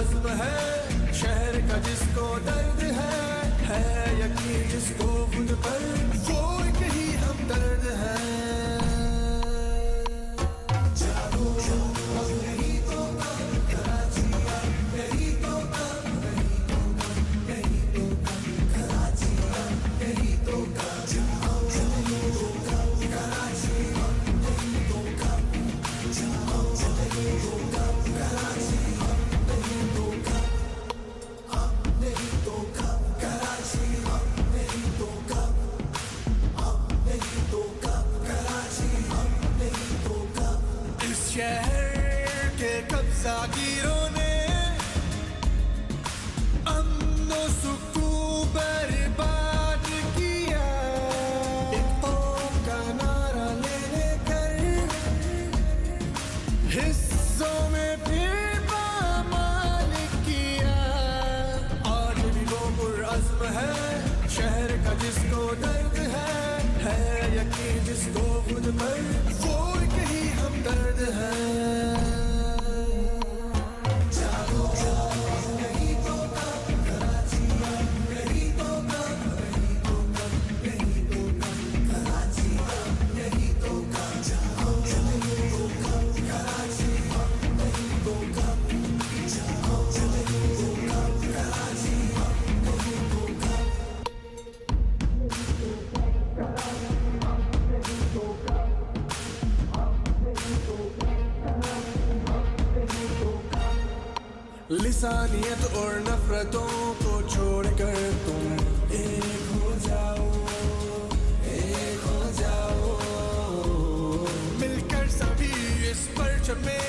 पुरअज़्म है, शहर का जिसको दर्द है यकीन जिसको खुद पर, वो एक ही हमदर्द है। जागो अब यही तो काम कराची, अब यही तो काम, यही तो काम, यही तो काम कराची, अब यही तो काम। जाओ यही तो काम कराची, अब यही तो काम। जाओ यही तो काम कराची, अब यही तो काम, अब यही तो काम कराची, अब यही तो काम, अब यही तो काम कराची, अब यही तो काम। इस शहर के कब्ज़ागिरों ने अमन व सुकून बर्बाद किया, एक कौम का नारा ले लेकर हिस्सों में फिर पामाल किया। आज भी वो पुरअज़्म है, शहर का जिसको दर्द है यकीन जिसको खुद पर, वो एक ही हमदर्द है। जागो यही तो काम कराची, अब यही तो काम, यही तो काम, यही तो काम कराची, अब यही तो काम। जाओ यही तो काम कराची, अब यही तो काम। जाओ यही तो काम कराची, अब यही तो काम। लिसानियत और नफरतों को छोड़कर तुम एक हो जाओ, एक हो जाओ। मिलकर सभी इस परचम में